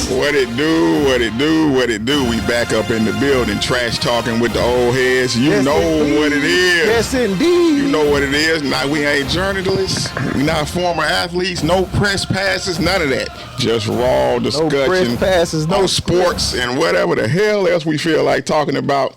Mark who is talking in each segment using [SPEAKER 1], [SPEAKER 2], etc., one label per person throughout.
[SPEAKER 1] What it do, what it do, what it do. We back up in the building, trash talking with the old heads. You know indeed. What it is.
[SPEAKER 2] Yes, indeed.
[SPEAKER 1] You know what it is. Now, we ain't journalists. We not former athletes. No press passes, none of that. Just raw discussion.
[SPEAKER 2] No press passes, no
[SPEAKER 1] sports, and whatever the hell else we feel like talking about.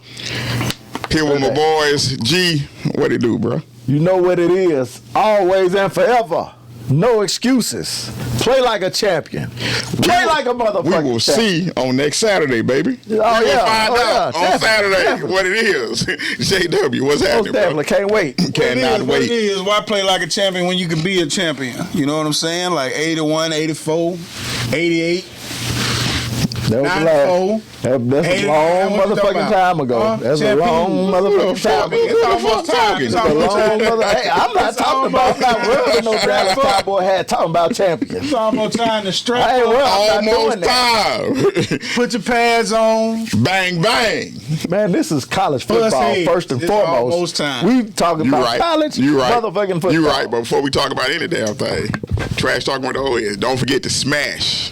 [SPEAKER 1] Here with my boys. G, what it do, bro?
[SPEAKER 2] You know what it is. Always and forever. No excuses. Play like a champion. Play like a motherfucker.
[SPEAKER 1] We will see on next Saturday, baby.
[SPEAKER 2] Oh, yeah.
[SPEAKER 1] We'll find out on
[SPEAKER 2] definitely,
[SPEAKER 1] Saturday
[SPEAKER 2] definitely.
[SPEAKER 1] what it is. JW, what's happening, bro?
[SPEAKER 2] Definitely. Can't wait.
[SPEAKER 1] Cannot
[SPEAKER 3] What
[SPEAKER 1] wait.
[SPEAKER 3] it is, why play like a champion when you can be a champion? You know what I'm saying? Like 81, 84, 88.
[SPEAKER 2] That was that's a long motherfucking time ago. That's a long motherfucking time ago.
[SPEAKER 3] It's almost time.
[SPEAKER 2] It's a long Hey, I'm not talking about. I'm not wearing no Dallas Cowboy hat. Talking about champions.
[SPEAKER 3] It's almost time to strap
[SPEAKER 2] I ain't
[SPEAKER 3] up.
[SPEAKER 2] I'm not
[SPEAKER 1] Almost
[SPEAKER 2] doing that.
[SPEAKER 1] time.
[SPEAKER 3] Put your pads on.
[SPEAKER 1] Bang, bang.
[SPEAKER 2] Man, this is college football first and
[SPEAKER 3] It's
[SPEAKER 2] foremost.
[SPEAKER 3] almost time.
[SPEAKER 2] We talking
[SPEAKER 1] You
[SPEAKER 2] about
[SPEAKER 1] right.
[SPEAKER 2] college
[SPEAKER 1] You right.
[SPEAKER 2] motherfucking football.
[SPEAKER 1] You right. But before we talk about any damn thing, trash talking with the old heads. Don't forget to smash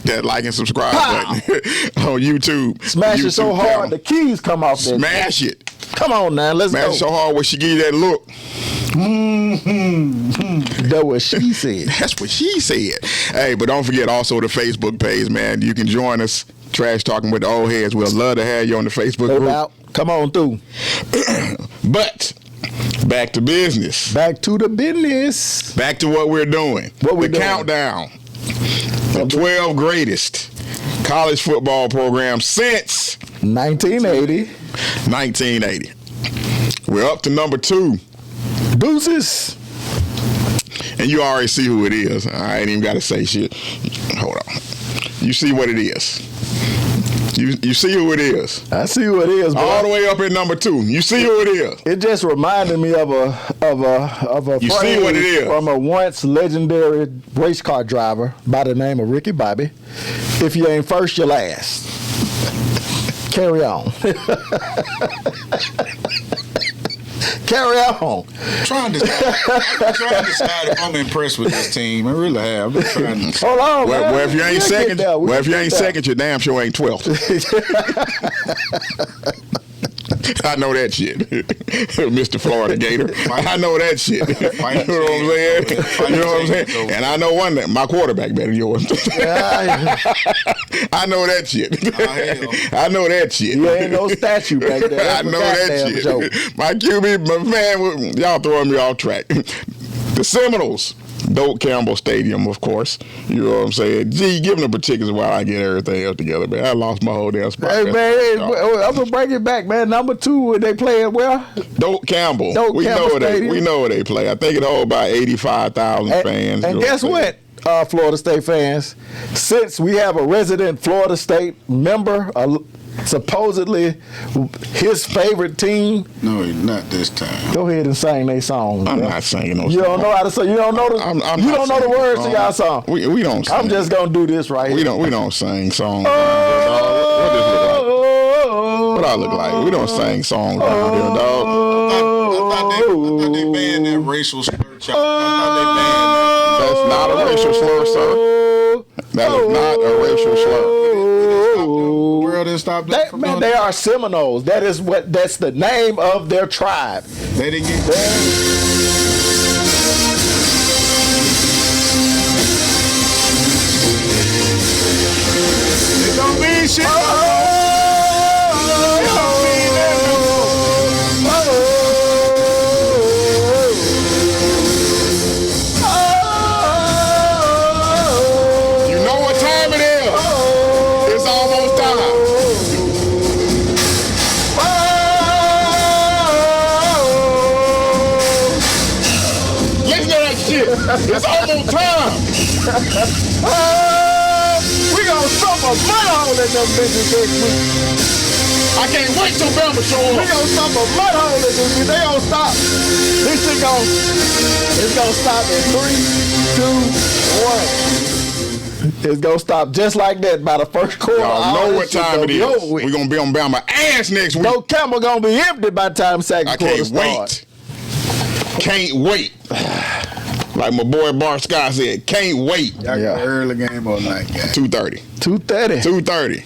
[SPEAKER 1] that like and subscribe button on YouTube.
[SPEAKER 2] Smash it so hard
[SPEAKER 1] channel.
[SPEAKER 2] the keys come off there.
[SPEAKER 1] Smash it.
[SPEAKER 2] Come on now, let's
[SPEAKER 1] Smash
[SPEAKER 2] go.
[SPEAKER 1] it so hard where she give you that look.
[SPEAKER 2] That's what she said.
[SPEAKER 1] That's what she said. Hey, but don't forget also the Facebook page, man. You can join us, Trash Talking with the Old Heads. We'll love to have you on the Facebook
[SPEAKER 2] No
[SPEAKER 1] group.
[SPEAKER 2] doubt. Come on through.
[SPEAKER 1] But back to business.
[SPEAKER 2] Back to the business.
[SPEAKER 1] Back to what we're doing.
[SPEAKER 2] What we
[SPEAKER 1] the
[SPEAKER 2] doing?
[SPEAKER 1] countdown. The 12 greatest college football programs since
[SPEAKER 2] 1980.
[SPEAKER 1] 1980. We're up to number 2.
[SPEAKER 2] Deuces.
[SPEAKER 1] And you already see who it is. I ain't even got to say shit. Hold on. You see what it is. You see who it is.
[SPEAKER 2] I see who it is, bro.
[SPEAKER 1] All the way up at number 2. You see who it is.
[SPEAKER 2] It just reminded me of a
[SPEAKER 1] You see what it is.
[SPEAKER 2] from a once legendary race car driver by the name of Ricky Bobby. If you ain't first, you're last. Carry on. Carry on.
[SPEAKER 3] I'm trying to decide if I'm impressed with this team. I really have. I'm trying to.
[SPEAKER 2] Hold on, man.
[SPEAKER 1] Well, if you ain't second, you damn sure ain't 12th. I know that shit. Mr. Florida Gator. I know that shit. You know what I'm saying? You know what I'm saying? And I know one thing, my quarterback better than yours. I know that shit. I know that shit.
[SPEAKER 2] You ain't no statue back there.
[SPEAKER 1] I know that shit.
[SPEAKER 2] Joke.
[SPEAKER 1] My QB, my man, y'all throwing me off track. The Seminoles. Doak Campbell Stadium, of course. You know what I'm saying? Gee, give them the particulars while I get everything else together, man. I lost my whole damn spot.
[SPEAKER 2] Hey, man, I'm going to bring it back, man. Number 2, they playing where?
[SPEAKER 1] Doak Campbell.
[SPEAKER 2] We know
[SPEAKER 1] where they play. I think it holds about 85,000 fans.
[SPEAKER 2] And guess what, Florida State fans? Since we have a resident Florida State member, supposedly his favorite team.
[SPEAKER 3] No, not this time.
[SPEAKER 2] Go ahead and sing their song.
[SPEAKER 1] I'm not singing no song.
[SPEAKER 2] You don't know how to sing. You don't know the. You don't know the words to y'all song.
[SPEAKER 1] We don't. Sing.
[SPEAKER 2] I'm just gonna do this right here.
[SPEAKER 1] We don't sing songs. What I look like? We don't sing songs around here, dog.
[SPEAKER 3] I thought they banned that racial slur. I thought they banned that.
[SPEAKER 1] That's not a racial slur, sir. That is not a racial slur.
[SPEAKER 2] Man, they are Seminoles. That's the name of their tribe.
[SPEAKER 3] They didn't get It don't mean shit.
[SPEAKER 1] You know what time it is. It's almost time. Listen to that shit. It's almost time.
[SPEAKER 2] We gonna stomp a mud hole in them bitches next week.
[SPEAKER 1] I can't wait till Bama show
[SPEAKER 2] We
[SPEAKER 1] up.
[SPEAKER 2] gonna stomp a mud hole in them bitches. They gonna stop. This shit it's gonna stop in 3, 2, 1. It's gonna stop just like that by the first quarter.
[SPEAKER 1] Y'all know what time it is. We're gonna be on Bama ass next week.
[SPEAKER 2] No camera gonna be empty by the time second quarter starts.
[SPEAKER 1] Can't wait. Like my boy Bart Scott said, can't wait.
[SPEAKER 3] Y'all got an early game all night, guys.
[SPEAKER 1] 2:30.
[SPEAKER 2] 2:30.
[SPEAKER 1] 2:30.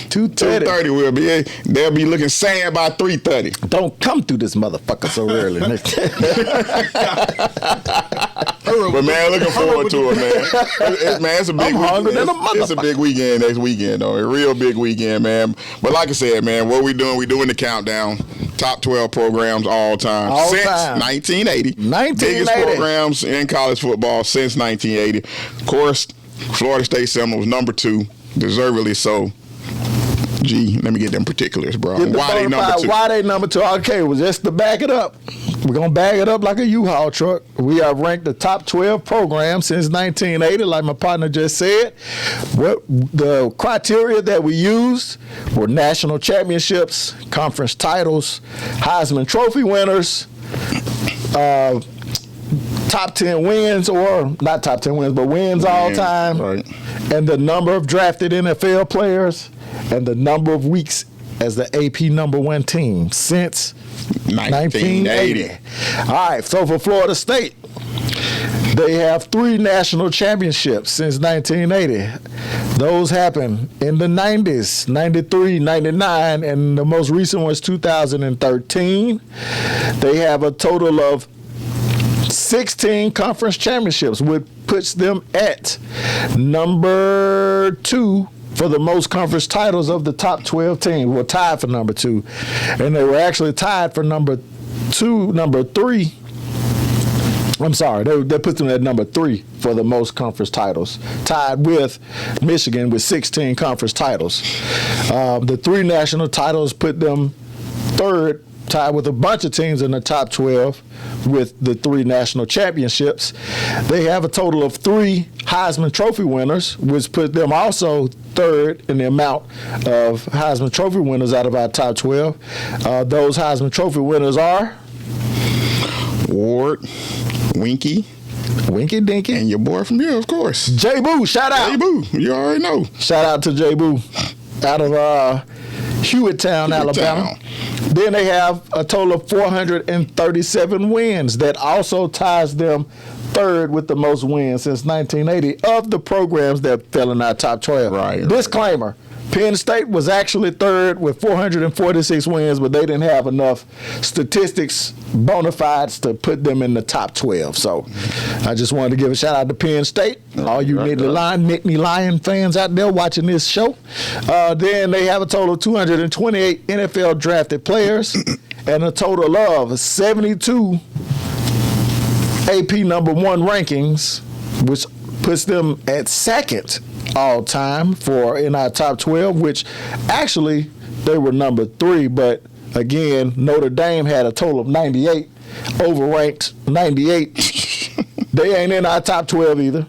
[SPEAKER 2] 2:30.
[SPEAKER 1] 2:30 will be. They'll be looking sad by 3:30.
[SPEAKER 2] Don't come through this motherfucker so early.
[SPEAKER 1] But man, looking forward to it, man. It's a big weekend. It's a big weekend next weekend, though. A real big weekend, man. But like I said, man, what we doing the countdown. Top 12 programs all time since 1980. Biggest programs in college football since 1980. Of course, Florida State Seminoles number 2, deservedly so. Gee, let me get them particulars, bro. Why they number 2?
[SPEAKER 2] Why they number 2? Okay, well, just to back it up. We're going to bag it up like a U-Haul truck. We have ranked the top 12 programs since 1980, like my partner just said. What the criteria that we used were national championships, conference titles, Heisman Trophy winners, top 10 wins, or not top 10 wins, but wins all time,
[SPEAKER 1] right.
[SPEAKER 2] And the number of drafted NFL players, and the number of weeks as the AP number 1 team since 1980. All right, so for Florida State, they have 3 national championships since 1980. Those happened in the 90s, 93, 99, and the most recent was 2013. They have a total of 16 conference championships, which puts them at number 2 for the most conference titles of the top 12 teams. Were tied for number 2. And they were actually tied for number 3. I'm sorry, they put them at number 3 for the most conference titles, tied with Michigan with 16 conference titles. The 3 national titles put them 3rd, tied with a bunch of teams in the top 12 with the 3 national championships. They have a total of 3 Heisman Trophy winners, which put them also 3rd in the amount of Heisman Trophy winners out of our top 12. Those Heisman Trophy winners are
[SPEAKER 1] Ward, Winky
[SPEAKER 2] Dinky,
[SPEAKER 1] and your boy from here, of course.
[SPEAKER 2] J Boo, shout out.
[SPEAKER 1] J Boo, you already know.
[SPEAKER 2] Shout out to J Boo out of Hewitttown, Alabama. Then they have a total of 437 wins. That also ties them 3rd with the most wins since 1980 of the programs that fell in our top 12.
[SPEAKER 1] Right.
[SPEAKER 2] Disclaimer. Penn State was actually 3rd with 446 wins, but they didn't have enough statistics, bona fides to put them in the top 12. So I just wanted to give a shout out to Penn State. All you Nittany Lion fans out there watching this show. Then they have a total of 228 NFL drafted players and a total of 72 AP number 1 rankings, which puts them at 2nd all time for in our top 12, which actually they were number 3, but again, Notre Dame had a total of 98, overranked 98. They ain't in our top 12 either,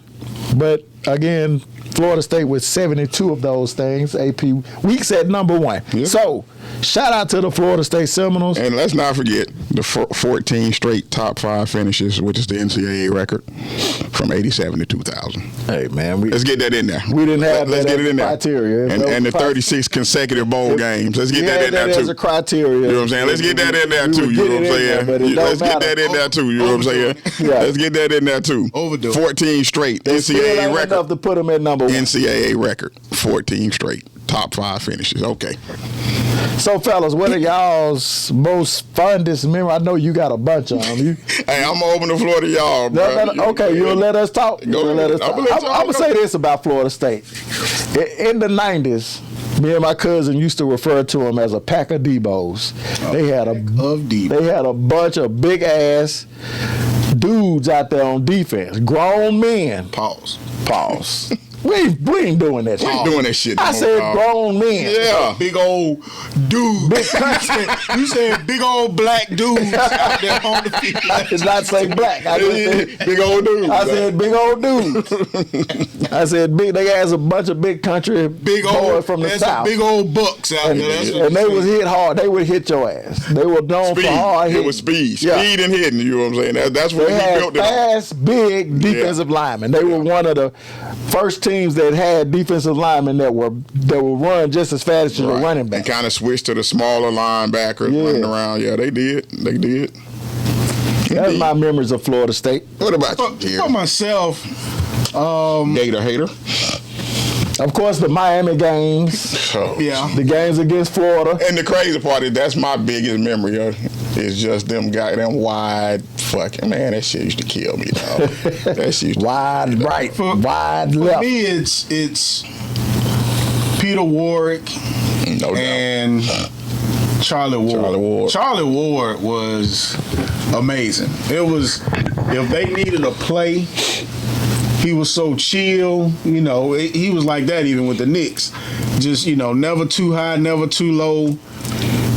[SPEAKER 2] but again, Florida State with 72 of those things. AP weeks at number 1. Yeah. So shout out to the Florida State Seminoles.
[SPEAKER 1] And let's not forget the 14 straight top 5 finishes, which is the NCAA record from 87 to 2000.
[SPEAKER 2] Hey, man.
[SPEAKER 1] Let's get that in there.
[SPEAKER 2] We didn't have
[SPEAKER 1] let's
[SPEAKER 2] that
[SPEAKER 1] get it in there.
[SPEAKER 2] Criteria.
[SPEAKER 1] And the 36 consecutive bowl games. Let's get that in there, too.
[SPEAKER 2] As a criteria.
[SPEAKER 1] You know what I'm saying? Let's get that in there, too. You know what I'm saying? Let's get that in there, too. You know what I'm saying? Let's get that in there, too.
[SPEAKER 3] Overdue.
[SPEAKER 1] 14 straight
[SPEAKER 2] They
[SPEAKER 1] NCAA record.
[SPEAKER 2] Enough to put them at number 1.
[SPEAKER 1] NCAA record. 14 straight. Top 5 finishes. Okay.
[SPEAKER 2] So, fellas, what are y'all's most fondest memory? I know you got a bunch of them.
[SPEAKER 1] Hey, I'm going to open the floor to y'all, bro.
[SPEAKER 2] No, okay, you'll let us talk? I'm going to say this about Florida State. In the 90s, me and my cousin used to refer to them as a pack of Debos. They had a bunch of big-ass dudes out there on defense. Grown men.
[SPEAKER 3] Pause.
[SPEAKER 2] We ain't doing that shit.
[SPEAKER 1] We ain't doing that shit.
[SPEAKER 2] I said grown men.
[SPEAKER 3] Yeah. Big old dudes.
[SPEAKER 2] Big country.
[SPEAKER 3] You said big old black dudes out there on the field.
[SPEAKER 2] I did not say black. I just said
[SPEAKER 1] big old dudes.
[SPEAKER 2] I said big old dudes. I said big. They has a bunch of big country
[SPEAKER 3] big
[SPEAKER 2] boys
[SPEAKER 3] old,
[SPEAKER 2] from the south.
[SPEAKER 3] Big old bucks out there.
[SPEAKER 2] And they was hit hard. They would hit your ass. They were known for hard hitting.
[SPEAKER 1] It was speed and hitting. You know what I'm saying? That's what
[SPEAKER 2] they
[SPEAKER 1] we built it on.
[SPEAKER 2] Fast, big defensive linemen. They were one of the first teams that had defensive linemen that were run just as fast as the running back.
[SPEAKER 1] And kind of switched to the smaller linebackers running around. Yeah, they did.
[SPEAKER 2] That's my memories of Florida State.
[SPEAKER 1] What about you,
[SPEAKER 3] For
[SPEAKER 1] Jerry?
[SPEAKER 3] myself,
[SPEAKER 1] Gator hater?
[SPEAKER 2] Of course, the Miami games,
[SPEAKER 1] Oh.
[SPEAKER 3] yeah.
[SPEAKER 2] the games against Florida.
[SPEAKER 1] And the crazy part is that's my biggest memory of is just them wide fucking, man, that shit used to kill me, dog. That shit used to
[SPEAKER 2] Wide right, wide
[SPEAKER 3] For
[SPEAKER 2] left.
[SPEAKER 3] me, it's Peter Warwick
[SPEAKER 1] no doubt.
[SPEAKER 3] and Charlie Ward. Charlie Ward was amazing. It was, if they needed a play, he was so chill. You know, he was like that even with the Knicks. Just, you know, never too high, never too low,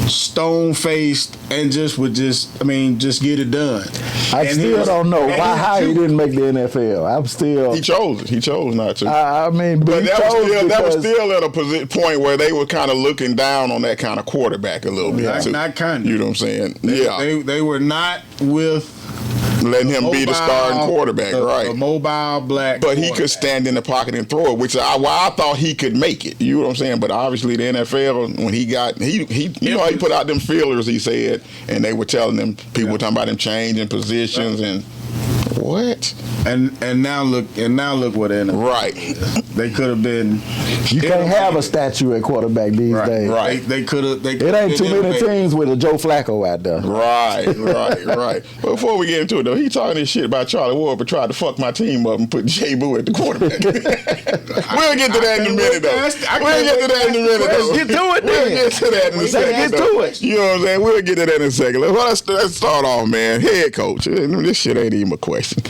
[SPEAKER 3] stone-faced, and just get it done.
[SPEAKER 2] I still don't know how he didn't make the NFL. I'm still.
[SPEAKER 1] He chose it. He chose not to.
[SPEAKER 2] I mean,
[SPEAKER 1] but
[SPEAKER 2] he
[SPEAKER 1] that was still at a point where they were kind of looking down on that kind of quarterback a little bit. Too.
[SPEAKER 3] Not kind of.
[SPEAKER 1] You know what I'm saying?
[SPEAKER 3] They were not with
[SPEAKER 1] letting him be the starting quarterback, right?
[SPEAKER 3] A mobile black.
[SPEAKER 1] But he could stand in the pocket and throw it, which I thought he could make it. You know what I'm saying? But obviously the NFL, when he put out them feelers, he said, and they were telling them, people were talking about him changing positions and what?
[SPEAKER 3] And now look what they're in.
[SPEAKER 1] Right.
[SPEAKER 3] They could have been.
[SPEAKER 2] You can't have a statue at quarterback these days.
[SPEAKER 1] Right.
[SPEAKER 3] They could have.
[SPEAKER 2] It ain't too many teams with a Joe Flacco out there.
[SPEAKER 1] Right. But before we get into it, though, he talking this shit about Charlie Ward, but tried to fuck my team up and put Jay Boo at the quarterback. We'll get to that in a minute, though. Let's
[SPEAKER 2] get to it then.
[SPEAKER 1] We'll get to that in a second.
[SPEAKER 2] Get to it.
[SPEAKER 1] You know what I'm saying? We'll get to that in a second. Let's start off, man. Head coach. This shit ain't even a question.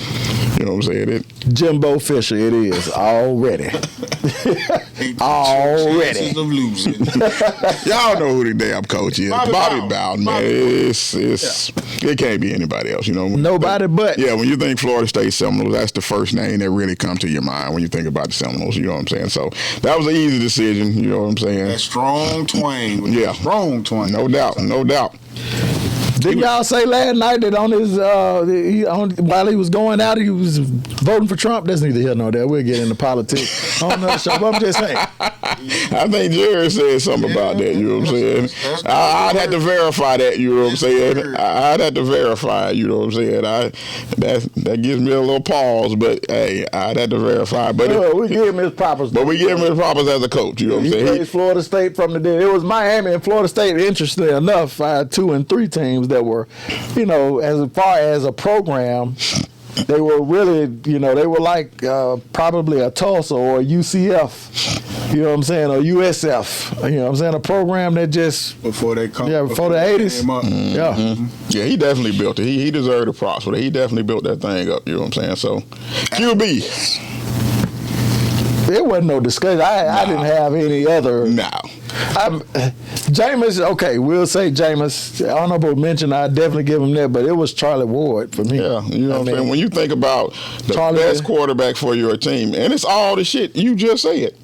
[SPEAKER 1] You know what I'm saying?
[SPEAKER 2] Jimbo Fisher, it is already. Already.
[SPEAKER 3] Of losing.
[SPEAKER 1] Y'all know who the damn coach is. Bobby Bowden, man. It can't be anybody else, you know.
[SPEAKER 2] Nobody but.
[SPEAKER 1] Yeah, when you think Florida State Seminoles, that's the first name that really comes to your mind when you think about the Seminoles, you know what I'm saying? So that was an easy decision, you know what I'm saying?
[SPEAKER 3] That strong twang.
[SPEAKER 1] Yeah.
[SPEAKER 3] Strong twang.
[SPEAKER 1] No doubt.
[SPEAKER 2] Didn't y'all say last night that on his while he was going out, he was voting for Trump? That's neither here nor there. We'll get into politics on another show. But I'm just saying.
[SPEAKER 1] I think Jerry said something about that, you know what I'm saying? I'd have to verify that, you know what I'm saying? I'd have to verify, you know what I'm saying? That gives me a little pause, but hey, I'd have to verify. But
[SPEAKER 2] we give him his props.
[SPEAKER 1] But we give him his props as a coach, you know what I'm saying?
[SPEAKER 2] He plays Florida State from the dead. It was Miami and Florida State, interestingly enough, 2 and 3 teams that were, you know, as far as a program, they were really, you know, they were like probably a Tulsa or a UCF, you know what I'm saying, or USF, you know what I'm saying, a program that just
[SPEAKER 3] before they come,
[SPEAKER 2] before the 80s,
[SPEAKER 1] yeah, he definitely built it. He deserved the props, but he definitely built that thing up. You know what I'm saying? So, QB.
[SPEAKER 2] There wasn't no discussion. I didn't have any other.
[SPEAKER 1] No.
[SPEAKER 2] Jameis, okay, we'll say Jameis. Honorable mention, I definitely give him that, but it was Charlie Ward for me.
[SPEAKER 1] Yeah, you know what I'm saying? When you think about the best quarterback for your team, and it's all the shit you just said.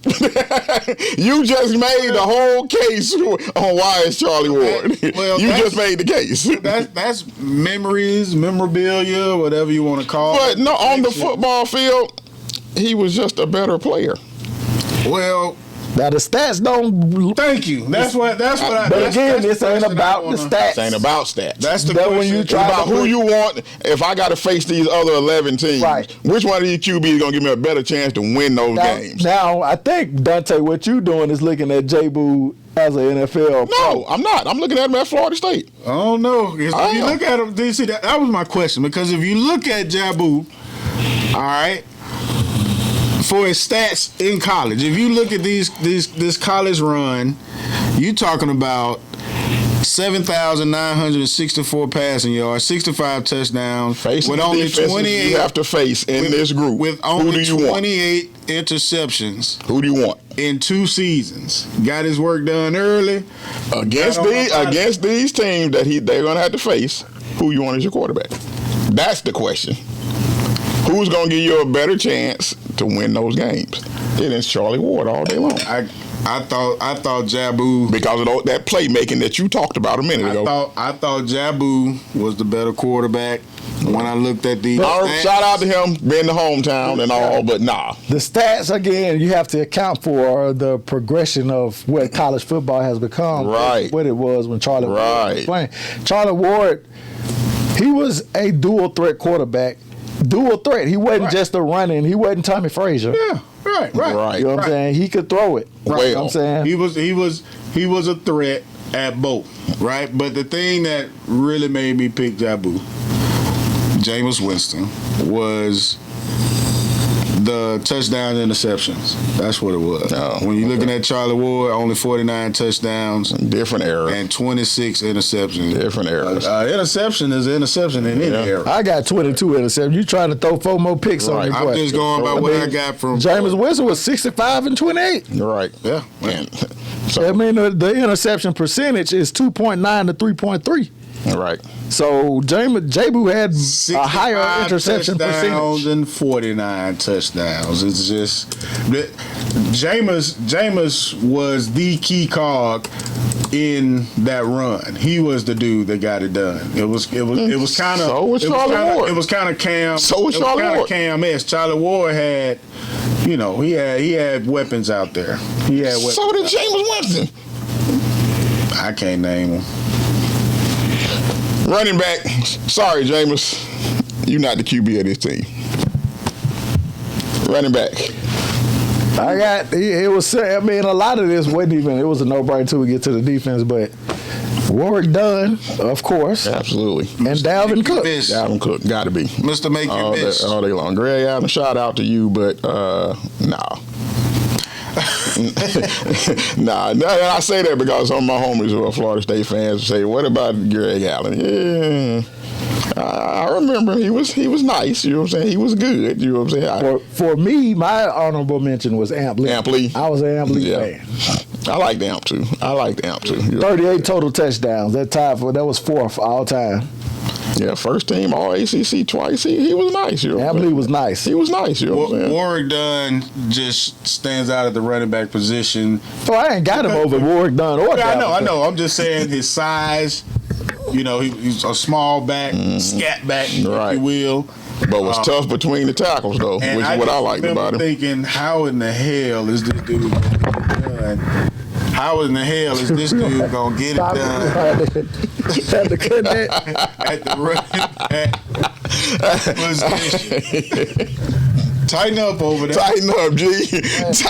[SPEAKER 1] You just made the whole case on why it's Charlie Ward. You just made the case.
[SPEAKER 3] That's memories, memorabilia, whatever you want to call it.
[SPEAKER 1] But no, on the football field, he was just a better player.
[SPEAKER 3] Well,
[SPEAKER 2] now the stats don't.
[SPEAKER 3] Thank you. That's what.
[SPEAKER 2] But again, this ain't about the stats.
[SPEAKER 1] This ain't about stats.
[SPEAKER 3] That's the question.
[SPEAKER 1] When you try about who you want. If I got to face these other 11 teams,
[SPEAKER 2] right,
[SPEAKER 1] which one of these QBs is gonna give me a better chance to win those games?
[SPEAKER 2] Now, I think Dante, what you doing is looking at J-Boo as an NFL.
[SPEAKER 1] No, I'm not. I'm looking at him at Florida State.
[SPEAKER 3] Oh no! If you look at him, you see that was my question, because if you look at Jabu, all right, for his stats in college, if you look at this college run, you talking about 7,964 passing yards, 65 touchdowns,
[SPEAKER 1] Facing
[SPEAKER 3] with only 28
[SPEAKER 1] you have to face in this group.
[SPEAKER 3] with only 28 interceptions.
[SPEAKER 1] Who do you want?
[SPEAKER 3] In 2 seasons, got his work done early
[SPEAKER 1] against these teams that they're gonna have to face. Who you want as your quarterback? That's the question. Who's gonna give you a better chance to win those games? It is Charlie Ward all day long.
[SPEAKER 3] I thought Jabu,
[SPEAKER 1] because of that playmaking that you talked about a minute ago.
[SPEAKER 3] I thought Jabu was the better quarterback when I looked at these stats.
[SPEAKER 1] Shout out to him, being the hometown and all, but nah.
[SPEAKER 2] The stats, again, you have to account for the progression of what college football has become.
[SPEAKER 1] Right.
[SPEAKER 2] What it was when Charlie Ward was playing. Charlie Ward, He was a dual threat quarterback. Dual threat. He wasn't just a running. He wasn't Tommy Frazier.
[SPEAKER 3] Yeah, right.
[SPEAKER 2] You know what I'm saying? He could throw it.
[SPEAKER 3] Right.
[SPEAKER 2] You know what I'm saying?
[SPEAKER 3] He was a threat at both, right? But the thing that really made me pick Jabu, Jameis Winston, was the touchdown interceptions. That's what it was. When you're looking at Charlie Ward, only 49 touchdowns.
[SPEAKER 1] Different era.
[SPEAKER 3] And 26 interceptions.
[SPEAKER 1] Different eras.
[SPEAKER 3] Interception is an interception in any era.
[SPEAKER 2] I got 22 interceptions. You trying to throw 4 more picks on me?
[SPEAKER 3] I'm just going by what I got from
[SPEAKER 2] Jameis Winston was 65 and 28.
[SPEAKER 1] Right.
[SPEAKER 3] Yeah.
[SPEAKER 2] So, I mean, the interception percentage is 2.9 to 3.3.
[SPEAKER 1] Right.
[SPEAKER 2] So Jabu had a higher interception percentage
[SPEAKER 3] than 49 touchdowns. It's just Jameis was the key cog in that run. He was the dude that got it done. It was kind of
[SPEAKER 1] so was Charlie Ward.
[SPEAKER 3] It was kind of Cam.
[SPEAKER 1] So was Charlie Ward.
[SPEAKER 3] Cam-esque. Charlie Ward had, he had weapons out there. He had weapons.
[SPEAKER 1] So did Jameis Winston.
[SPEAKER 3] I can't name him.
[SPEAKER 1] Running back. Sorry, Jameis. You're not the QB of this team. Running back.
[SPEAKER 2] it was, I mean, a lot of this wasn't even, it was a no-brainer until we get to the defense, but Warwick Dunn, of course.
[SPEAKER 1] Absolutely.
[SPEAKER 2] And Dalvin Cook.
[SPEAKER 1] Dalvin Cook, got to be.
[SPEAKER 3] Mr. Make You Miss.
[SPEAKER 1] All day long. Greg Allen, shout out to you, but nah. Nah, I say that because some of my homies who are Florida State fans say, "What about Greg Allen?" Yeah, I remember he was nice. You know what I'm saying? He was good. You know what I'm saying?
[SPEAKER 2] For me, my honorable mention was Amp Lee.
[SPEAKER 1] Amp Lee.
[SPEAKER 2] I was an Amp Lee fan.
[SPEAKER 1] I liked Amp too.
[SPEAKER 2] 38 total touchdowns. That was 4th all time.
[SPEAKER 1] Yeah, first team All ACC twice. He was nice. You know
[SPEAKER 2] Amp Lee was nice.
[SPEAKER 1] He was nice. You know what I'm saying?
[SPEAKER 3] Warwick Dunn just stands out at the running back position.
[SPEAKER 2] Oh, I ain't got him over Warwick Dunn or
[SPEAKER 3] I know. I'm just saying his size. You know, he's a small back, scat back, if you will.
[SPEAKER 1] But was tough between the tackles, though, which is what I liked about him.
[SPEAKER 3] Thinking, how in the hell is this dude gonna get it done? How in the hell is this dude gonna get it done?
[SPEAKER 2] Had to cut that
[SPEAKER 3] at the running back position. Tighten up over there.
[SPEAKER 1] Tighten up, G. It's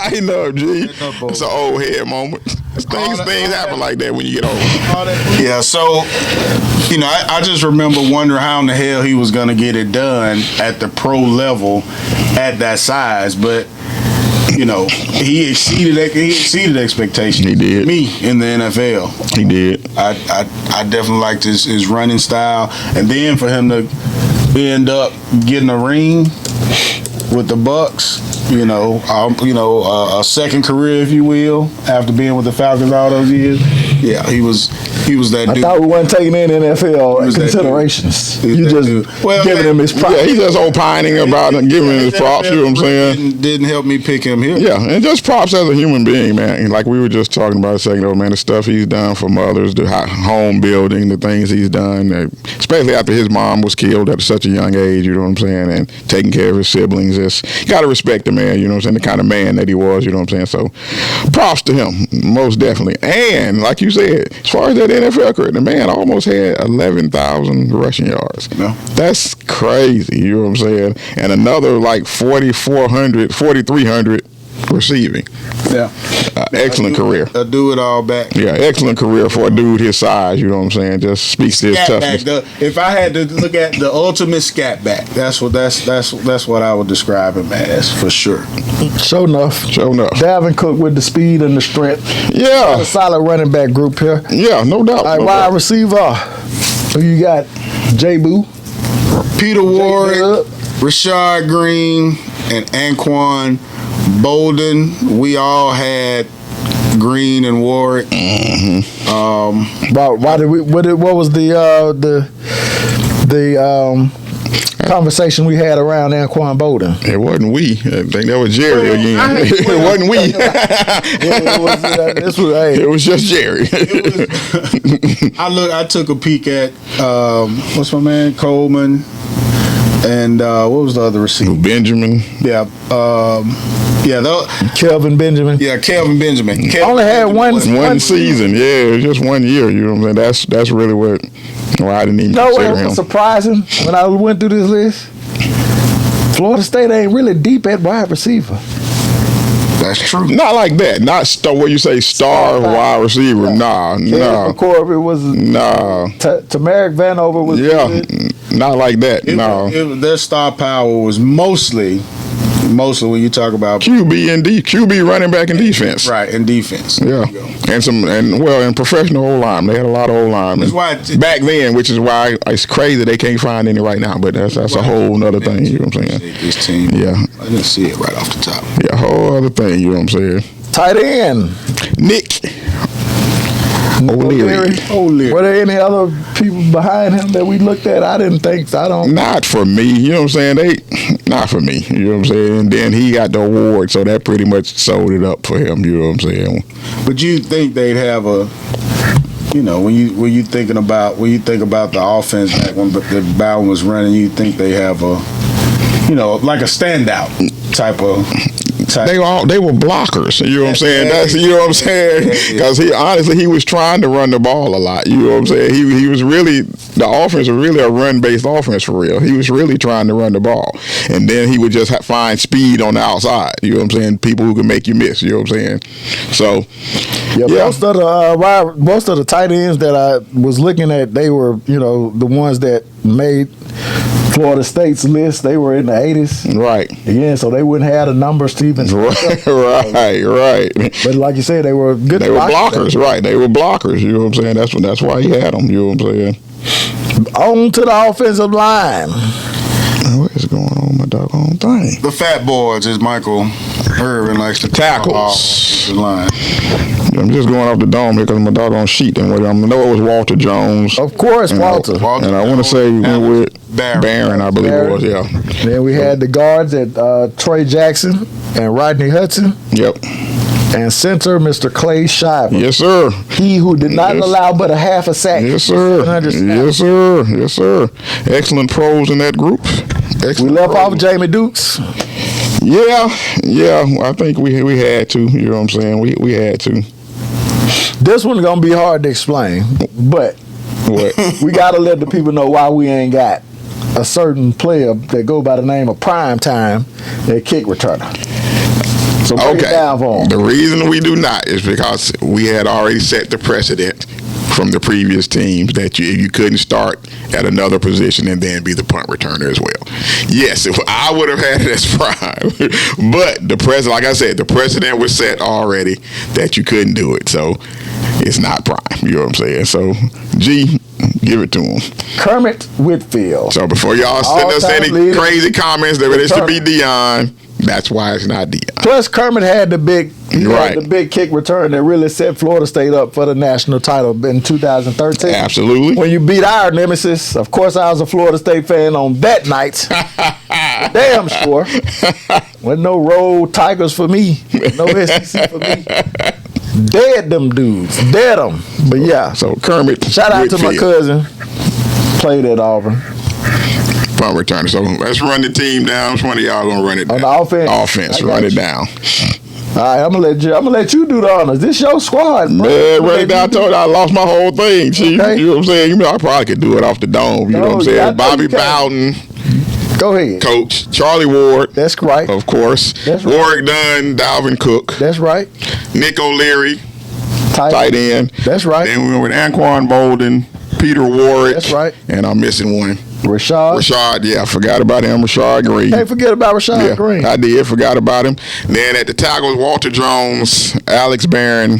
[SPEAKER 1] an old head moment. Things happen like that when you get older.
[SPEAKER 3] Yeah, so, I just remember wondering how in the hell he was going to get it done at the pro level at that size. But, he exceeded expectations.
[SPEAKER 1] He did.
[SPEAKER 3] Me in the NFL.
[SPEAKER 1] He did.
[SPEAKER 3] I definitely liked his running style. And then for him to end up getting a ring with the Bucks, a second career, if you will, after being with the Falcons all those years. Yeah, he was that dude.
[SPEAKER 2] I thought we weren't taking in NFL considerations. You just giving him his props.
[SPEAKER 1] Yeah, he's just opining about and giving him his props. You know what I'm saying?
[SPEAKER 3] Didn't help me pick him here.
[SPEAKER 1] Yeah, and just props as a human being, man. Like we were just talking about a second ago, man. The stuff he's done for mothers, the home building, the things he's done, especially after his mom was killed at such a young age. You know what I'm saying? And taking care of his siblings. You got to respect the man. You know what I'm saying? The kind of man that he was. You know what I'm saying? So, props to him, most definitely. And like you said, as far as that NFL career, the man almost had 11,000 rushing yards.
[SPEAKER 3] No.
[SPEAKER 1] That's crazy. You know what I'm saying? And another like 4,300 receiving.
[SPEAKER 3] Yeah.
[SPEAKER 1] Excellent career.
[SPEAKER 3] Do it all back.
[SPEAKER 1] Yeah, excellent career for a dude his size. You know what I'm saying? Just speaks to his toughness.
[SPEAKER 3] If I had to look at the ultimate scat back, that's what I would describe him as for sure.
[SPEAKER 2] Sure enough. Dalvin Cook with the speed and the strength.
[SPEAKER 1] Yeah.
[SPEAKER 2] Got a solid running back group here.
[SPEAKER 1] Yeah, no doubt.
[SPEAKER 2] All right, wide receiver. Who you got? J-Boo,
[SPEAKER 3] Peter Warwick, Rashad Green, and Anquan Bolden. We all had Green and Warwick.
[SPEAKER 2] What was the conversation we had around Anquan Bolden?
[SPEAKER 1] It wasn't we. I think that was Jerry again. It wasn't we. It was just Jerry.
[SPEAKER 3] I took a peek at what's my man Coleman. And what was the other receiver?
[SPEAKER 1] Benjamin.
[SPEAKER 3] Yeah.
[SPEAKER 2] Kelvin Benjamin.
[SPEAKER 3] Yeah, Kelvin Benjamin.
[SPEAKER 2] Only had one
[SPEAKER 1] season. Yeah, it was just 1 year. You know what I'm saying? That's really why I didn't even consider him.
[SPEAKER 2] It was surprising when I went through this list. Florida State ain't really deep at wide receiver.
[SPEAKER 3] That's true.
[SPEAKER 1] Not like that. Not what you say star wide receiver. Nah.
[SPEAKER 2] Corbett was.
[SPEAKER 1] Nah.
[SPEAKER 2] Tamarick Vanover was.
[SPEAKER 1] Yeah. Not like that. No.
[SPEAKER 3] Their star power was mostly when you talk about
[SPEAKER 1] QB running back and defense.
[SPEAKER 3] Right, and defense.
[SPEAKER 1] Yeah. And professional O-line. They had a lot of O-line back then, which is why it's crazy they can't find any right now, but that's a whole nother thing, you know what I'm saying?
[SPEAKER 3] This team.
[SPEAKER 1] Yeah.
[SPEAKER 3] I didn't see it right off the top.
[SPEAKER 1] Yeah, whole other thing, you know what I'm saying?
[SPEAKER 2] Tight end.
[SPEAKER 1] Nick O'Leary.
[SPEAKER 2] Were there any other people behind him that we looked at? I didn't think so.
[SPEAKER 1] Not for me. You know what I'm saying? Not for me. You know what I'm saying? And then he got the award, so that pretty much sold it up for him. You know what I'm saying?
[SPEAKER 3] But you think they'd have a, when you think about the offense back when Bowden was running, you think they have a, like a standout type of.
[SPEAKER 1] They were blockers. You know what I'm saying? Because he was trying to run the ball a lot. You know what I'm saying? He was really, the offense was really a run-based offense for real. He was really trying to run the ball, and then he would just find speed on the outside. You know what I'm saying? People who can make you miss. You know what I'm saying? So
[SPEAKER 2] most of the tight ends that I was looking at, they were the ones that made Florida State's list. They were in the 80s.
[SPEAKER 1] Right.
[SPEAKER 2] Again, so they wouldn't have the numbers to even.
[SPEAKER 1] Right.
[SPEAKER 2] But like you said, they were good.
[SPEAKER 1] They were blockers, right? They were blockers. You know what I'm saying? That's why he had them. You know what I'm saying?
[SPEAKER 2] On to the offensive line.
[SPEAKER 1] What is going on with my doggone thing?
[SPEAKER 3] The fat boys, as Michael Irvin likes to
[SPEAKER 1] tackles.
[SPEAKER 3] The line.
[SPEAKER 1] I'm just going off the dome here because my doggone sheet didn't wait. I know it was Walter Jones.
[SPEAKER 2] Of course, Walter.
[SPEAKER 1] And I want to say we went with Barron, I believe it was, yeah.
[SPEAKER 2] Then we had the guards at Troy Jackson and Rodney Hudson.
[SPEAKER 1] Yep.
[SPEAKER 2] And center, Mr. Clay Shiver.
[SPEAKER 1] Yes, sir.
[SPEAKER 2] He who did not allow but a half a sack.
[SPEAKER 1] Yes, sir. Yes, sir. Yes, sir. Excellent pros in that group.
[SPEAKER 2] We left off Jamie Dukes.
[SPEAKER 1] Yeah. I think we had to. You know what I'm saying? We had to.
[SPEAKER 2] This one's gonna be hard to explain, but we gotta let the people know why we ain't got a certain player that go by the name of Primetime at kick returner. So break it down for them.
[SPEAKER 1] The reason we do not is because we had already set the precedent from the previous teams that you couldn't start at another position and then be the punt returner as well. Yes, I would have had it as prime, but the precedent was set already that you couldn't do it. So it's not prime. You know what I'm saying? So G, give it to him.
[SPEAKER 2] Kermit Whitfield.
[SPEAKER 1] So before y'all send us any crazy comments that it should be Dion, that's why it's not Dion.
[SPEAKER 2] Plus, Kermit had the big kick return that really set Florida State up for the national title in 2013.
[SPEAKER 1] Absolutely.
[SPEAKER 2] When you beat our nemesis, of course, I was a Florida State fan on that night. Damn sure. Wasn't no Roll Tigers for me. No SEC for me. Dead them dudes. Dead them. But yeah.
[SPEAKER 1] So Kermit.
[SPEAKER 2] Shout out to my cousin. Played at Auburn.
[SPEAKER 1] Punt returner. So let's run the team down. Which one of y'all gonna run it down?
[SPEAKER 2] On the offense.
[SPEAKER 1] Offense. Run it down.
[SPEAKER 2] All right, I'm gonna let you do the honors. This your squad, bro.
[SPEAKER 1] Man, run it down. I told you I lost my whole thing, Chief. Okay. You know what I'm saying? I probably could do it off the dome. You know what I'm saying? Bobby Bowden.
[SPEAKER 2] Go ahead.
[SPEAKER 1] Coach. Charlie Ward.
[SPEAKER 2] That's right.
[SPEAKER 1] Of course.
[SPEAKER 2] That's right.
[SPEAKER 1] Warwick Dunn, Dalvin Cook.
[SPEAKER 2] That's right.
[SPEAKER 1] Nick O'Leary. Tight end.
[SPEAKER 2] That's right.
[SPEAKER 1] Then we went with Anquan Bolden, Peter Warwick.
[SPEAKER 2] That's right.
[SPEAKER 1] And I'm missing one.
[SPEAKER 2] Rashad,
[SPEAKER 1] yeah, I forgot about him. Rashad Green.
[SPEAKER 2] Can't forget about Rashad Green.
[SPEAKER 1] I did, forgot about him. Then at the tackles, Walter Jones, Alex Barron,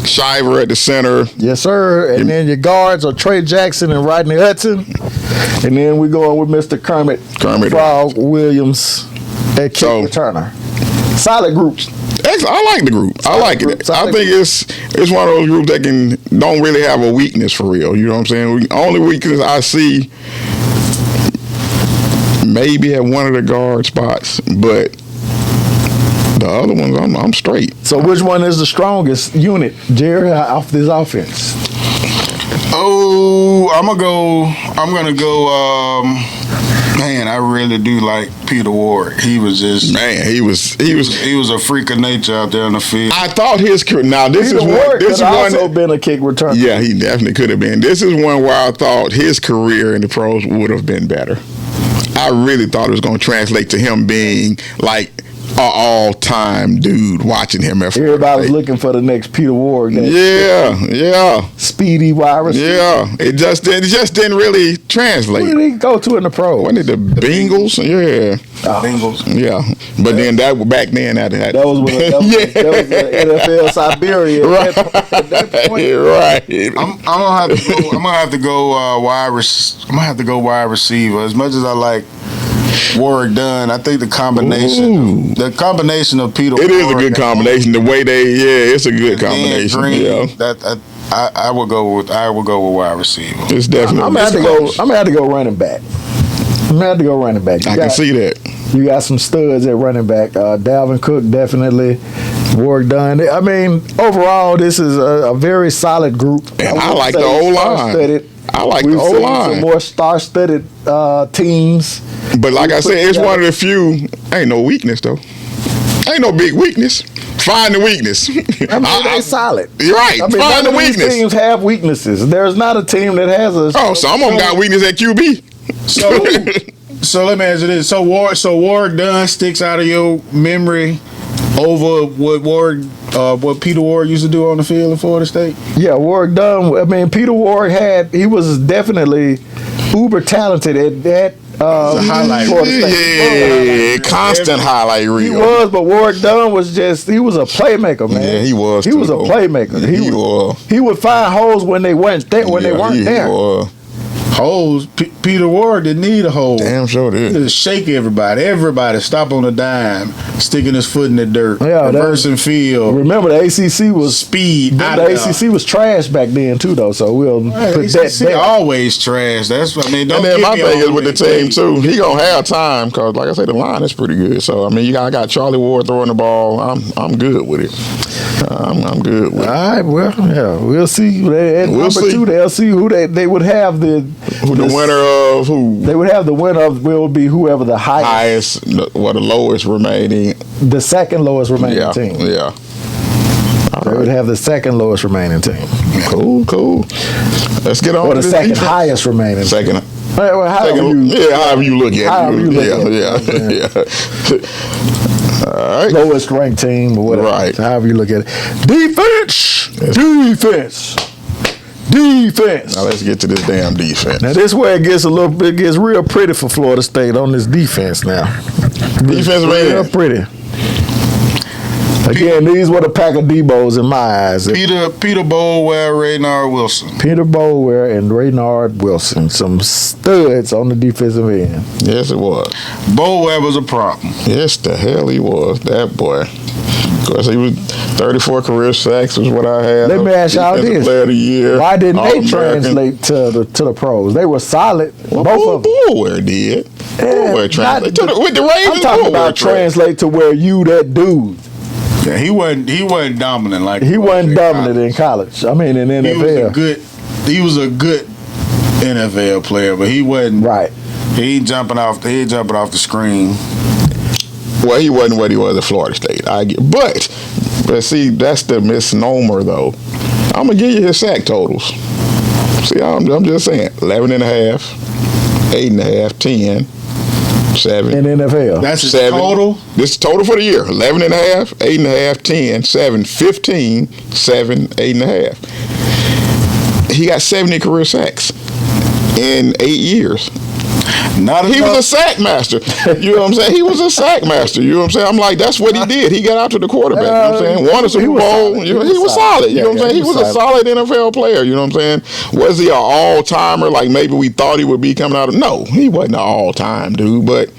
[SPEAKER 1] Shiver at the center.
[SPEAKER 2] Yes, sir. And then your guards are Trey Jackson and Rodney Hudson. And then we go on with Mr. Kermit Frog Williams at kick returner. Solid groups.
[SPEAKER 1] I like the group. I like it. I think it's one of those groups that don't really have a weakness for real. You know what I'm saying? Only weakness I see maybe at one of the guard spots, but the other ones I'm straight.
[SPEAKER 2] So which one is the strongest unit, Jerry, off this offense?
[SPEAKER 3] Oh, I'm gonna go Man, I really do like Peter Ward. He was just
[SPEAKER 1] he was
[SPEAKER 3] a freak of nature out there on the field.
[SPEAKER 1] I thought his career. Now this
[SPEAKER 2] Peter
[SPEAKER 1] is
[SPEAKER 2] Ward
[SPEAKER 1] one. This is
[SPEAKER 2] could
[SPEAKER 1] one.
[SPEAKER 2] also been a kick returner.
[SPEAKER 1] Yeah, he definitely could have been. This is one where I thought his career in the pros would have been better. I really thought it was going to translate to him being like an all-time dude. Watching him,
[SPEAKER 2] everybody was looking for the next Peter Ward.
[SPEAKER 1] Yeah,
[SPEAKER 2] speedy wide receiver.
[SPEAKER 1] Yeah, it just didn't really translate.
[SPEAKER 2] Who did he go to in the pro?
[SPEAKER 1] Wasn't it the Bengals? Yeah,
[SPEAKER 3] Bengals.
[SPEAKER 1] Yeah, but then that
[SPEAKER 2] was when that was the NFL Siberia.
[SPEAKER 1] Right.
[SPEAKER 2] At that point.
[SPEAKER 1] Right.
[SPEAKER 3] I'm gonna have to go wide receiver. As much as I like Warwick Dunn, I think the combination of Peter.
[SPEAKER 1] It is a good combination. The way it's a good combination.
[SPEAKER 3] Green, I would go with wide receiver.
[SPEAKER 1] It's definitely.
[SPEAKER 2] I'm gonna have to go running back.
[SPEAKER 1] I can see that.
[SPEAKER 2] You got some studs at running back. Dalvin Cook definitely. Warwick Dunn. I mean, overall, this is a very solid group.
[SPEAKER 1] And I like the O-line. I like the O-line.
[SPEAKER 2] Some more star-studded teams.
[SPEAKER 1] But like I said, it's one of the few. Ain't no weakness though. Ain't no big weakness. Find the weakness.
[SPEAKER 2] I mean, they're solid.
[SPEAKER 1] You're right.
[SPEAKER 2] I mean,
[SPEAKER 1] find the
[SPEAKER 2] weakness.
[SPEAKER 1] weakness.
[SPEAKER 2] Teams have weaknesses. There's not a team that has a.
[SPEAKER 1] Oh, some of them got weakness at QB.
[SPEAKER 3] So let me answer this. So Warwick Dunn sticks out of your memory over what Peter Ward used to do on the field in Florida State?
[SPEAKER 2] Yeah, Warwick Dunn. I mean, Peter Ward he was definitely uber talented at that.
[SPEAKER 3] Highlight
[SPEAKER 2] Florida State.
[SPEAKER 1] Yeah, constant highlight reel.
[SPEAKER 2] He was, but Warwick Dunn was he was a playmaker, man.
[SPEAKER 1] Yeah, he was.
[SPEAKER 2] He was a playmaker. He would find holes when they weren't there.
[SPEAKER 3] Holes. Peter Ward didn't need a hole.
[SPEAKER 1] Damn sure did.
[SPEAKER 3] Just shake everybody. Everybody stop on a dime, sticking his foot in the dirt.
[SPEAKER 2] Yeah,
[SPEAKER 3] reversing field.
[SPEAKER 2] Remember the ACC was
[SPEAKER 3] speed.
[SPEAKER 2] The ACC was trash back then too, though. So we'll put
[SPEAKER 3] that always trash. That's what I mean.
[SPEAKER 1] And then my thing is with the team too. He gonna have time because, like I said, the line is pretty good. So I mean, I got Charlie Ward throwing the ball. I'm good with it. I'm good with it.
[SPEAKER 2] All right. Well, yeah, we'll see. Number two, they'll see who they would have the
[SPEAKER 1] winner of who?
[SPEAKER 2] They would have the winner of will be whoever the highest
[SPEAKER 1] the lowest remaining.
[SPEAKER 2] The second lowest remaining team.
[SPEAKER 1] Yeah.
[SPEAKER 2] They would have the second lowest remaining team.
[SPEAKER 1] Cool. Let's get on.
[SPEAKER 2] Or the second highest remaining.
[SPEAKER 1] Second.
[SPEAKER 2] Well, however
[SPEAKER 1] you look at it. Yeah. All right.
[SPEAKER 2] Lowest ranked team or whatever.
[SPEAKER 1] Right.
[SPEAKER 2] However you look at it. Defense.
[SPEAKER 1] Now let's get to this damn defense.
[SPEAKER 2] Now this is where it gets real pretty for Florida State on this defense now.
[SPEAKER 1] Defense
[SPEAKER 2] real pretty. Again, these were the pack of Debos in my eyes.
[SPEAKER 3] Peter Boulware, Raynard Wilson.
[SPEAKER 2] Peter Boulware and Raynard Wilson. Some studs on the defensive end.
[SPEAKER 1] Yes, it was.
[SPEAKER 3] Boulware was a problem.
[SPEAKER 1] Yes, the hell he was. That boy. Of course, he was 34 career sacks was what I had.
[SPEAKER 2] Let me ask y'all this.
[SPEAKER 1] Player of the year.
[SPEAKER 2] Why didn't they translate to the pros? They were solid.
[SPEAKER 1] Well,
[SPEAKER 2] both of them.
[SPEAKER 1] Boulware did. Boulware translate with the Ravens.
[SPEAKER 2] I'm talking about translate to where you that dude.
[SPEAKER 3] Yeah, he wasn't dominant like
[SPEAKER 2] he wasn't dominant in college. I mean, in NFL.
[SPEAKER 3] He was a good NFL player, but he wasn't
[SPEAKER 2] right.
[SPEAKER 3] He jumping off the screen.
[SPEAKER 1] Well, he wasn't what he was at Florida State. But see, that's the misnomer though. I'm gonna give you his sack totals. See, I'm just saying 11 and a half, 8 and a half, 10. 7
[SPEAKER 2] in NFL.
[SPEAKER 3] That's his
[SPEAKER 1] 7.
[SPEAKER 3] Total?
[SPEAKER 1] This is total for the year. 11 and a half, 8 and a half, 10, 7, 15, 7, 8 and a half. He got 70 career sacks in 8 years. He was a sack master. You know what I'm saying? He was a sack master. You know what I'm saying? I'm like, that's what he did. He got out to the quarterback. You know what I'm saying? Won a Super Bowl. He was solid. You know what I'm saying? He was a solid NFL player. You know what I'm saying? Was he an all-timer like maybe we thought he would be coming out of? No, he wasn't an all-time dude. But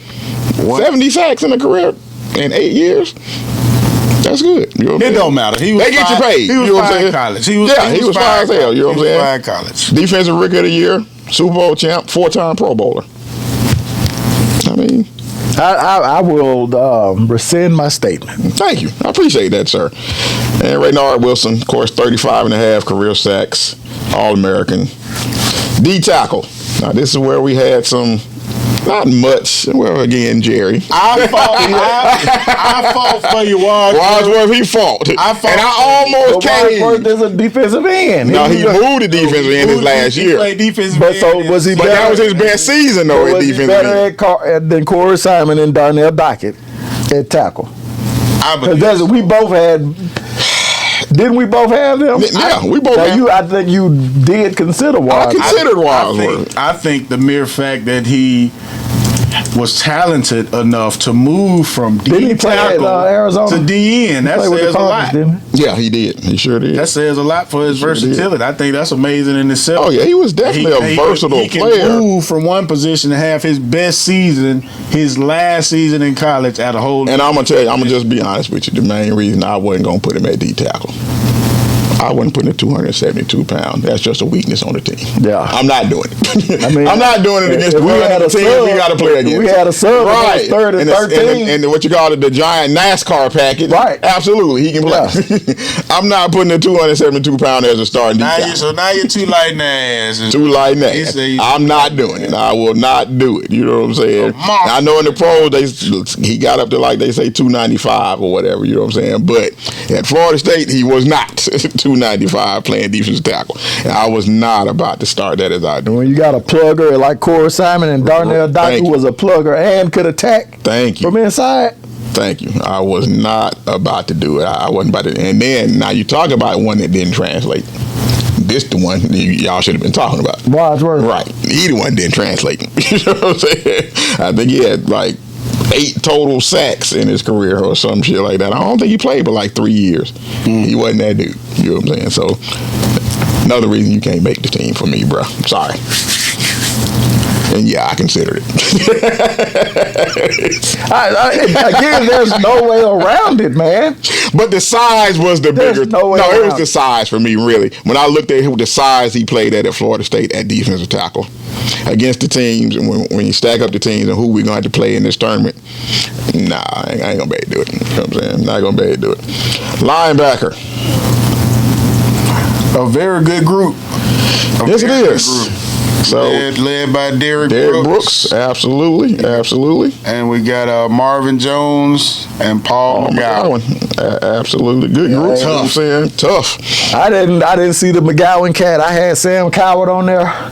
[SPEAKER 1] 70 sacks in a career in 8 years. That's good. You know what
[SPEAKER 3] it don't matter. They
[SPEAKER 1] get you paid.
[SPEAKER 3] He was
[SPEAKER 1] you know
[SPEAKER 3] fine in college. He was
[SPEAKER 1] fine as hell. You know what I'm saying?
[SPEAKER 3] Fine college.
[SPEAKER 1] Defensive Rookie of the Year, Super Bowl champ, 4-time Pro Bowler. I mean,
[SPEAKER 2] I will rescind my statement.
[SPEAKER 1] Thank you. I appreciate that, sir. And Raynard Wilson, of course, 35 and a half career sacks, All-American. D tackle. Now, this is where we had some Not much. Well, again, Jerry.
[SPEAKER 3] I fought for you,
[SPEAKER 1] Wadsworth, he fought. And I almost came.
[SPEAKER 2] Wadsworth is a defensive end.
[SPEAKER 1] No, he moved to defensive end his last year.
[SPEAKER 3] He played defensive
[SPEAKER 2] But
[SPEAKER 3] end.
[SPEAKER 2] so was he
[SPEAKER 1] But
[SPEAKER 2] better?
[SPEAKER 1] that was his best season, though, at
[SPEAKER 2] Was he
[SPEAKER 1] defensive
[SPEAKER 2] better
[SPEAKER 1] end.
[SPEAKER 2] than Corey Simon and Darnell Dockett at tackle?
[SPEAKER 3] I believe
[SPEAKER 2] We both had. Didn't we both have them?
[SPEAKER 1] Yeah, we both had.
[SPEAKER 2] I think you did consider
[SPEAKER 1] I
[SPEAKER 2] Wadsworth.
[SPEAKER 1] considered Wadsworth.
[SPEAKER 3] I think the mere fact that he was talented enough to move from
[SPEAKER 2] Didn't
[SPEAKER 3] D
[SPEAKER 2] he play at,
[SPEAKER 3] tackle
[SPEAKER 2] Arizona?
[SPEAKER 3] to DN, that
[SPEAKER 2] Played with the
[SPEAKER 3] says a lot.
[SPEAKER 2] Cardinals, didn't he?
[SPEAKER 1] Yeah, he did. He sure did.
[SPEAKER 3] That says a lot for his versatility. I think that's amazing in itself.
[SPEAKER 1] Oh, yeah, he was definitely a versatile
[SPEAKER 3] he
[SPEAKER 1] player.
[SPEAKER 3] can move from one position to have his best season, his last season in college at a whole.
[SPEAKER 1] And I'm going to tell you, I'm going to just be honest with you. The main reason I wasn't going to put him at D tackle, I wasn't putting a 272 pound. That's just a weakness on the team.
[SPEAKER 2] Yeah.
[SPEAKER 1] I'm not doing it.
[SPEAKER 2] I mean,
[SPEAKER 1] I'm not doing it against
[SPEAKER 2] if
[SPEAKER 1] the
[SPEAKER 2] we had a
[SPEAKER 1] team
[SPEAKER 2] sub,
[SPEAKER 1] we got to play against.
[SPEAKER 2] we had a sub
[SPEAKER 1] right.
[SPEAKER 2] against 3rd and 13.
[SPEAKER 1] And what you call it, the giant NASCAR package.
[SPEAKER 2] Right.
[SPEAKER 1] Absolutely, he can play. I'm not putting a 272 pounder as a starting D tackle.
[SPEAKER 3] So now you're too light in the ass.
[SPEAKER 1] Too light in that. I'm not doing it. I will not do it. You know what I'm saying? I know in the pros, he got up to, like they say, 295 or whatever. You know what I'm saying? But at Florida State, he was not 295 playing defensive tackle. And I was not about to start that as I do.
[SPEAKER 2] When you got a plugger like Corey Simon and Darnell Dockett, who was a plugger and could attack from inside.
[SPEAKER 1] Thank you. I was not about to do it. I wasn't about to. And then, now you talk about one that didn't translate. This the one y'all should have been talking about.
[SPEAKER 2] Wadsworth.
[SPEAKER 1] Right. He the one didn't translate. You know what I'm saying? I think he had like 8 total sacks in his career or some shit like that. I don't think he played but like 3 years. He wasn't that dude. You know what I'm saying? So, another reason you can't make the team for me, bro. Sorry. And yeah, I considered it.
[SPEAKER 2] Again, there's no way around it, man.
[SPEAKER 1] But the size was the bigger.
[SPEAKER 2] It
[SPEAKER 1] was the size for me, really. When I looked at the size he played at Florida State at defensive tackle against the teams, and when you stack up the teams and who we're going to play in this tournament, nah, I ain't going to be able to do it. You know what I'm saying? Not going to be able to do it. Linebacker.
[SPEAKER 3] A very good group.
[SPEAKER 1] Yes, it is. So
[SPEAKER 3] led by Derek
[SPEAKER 1] Brooks. Absolutely.
[SPEAKER 3] And we got Marvin Jones and Paul McGowan.
[SPEAKER 1] Absolutely. Good group. You know what I'm saying? Tough.
[SPEAKER 2] I didn't see the McGowan cat. I had Sam Coward on there.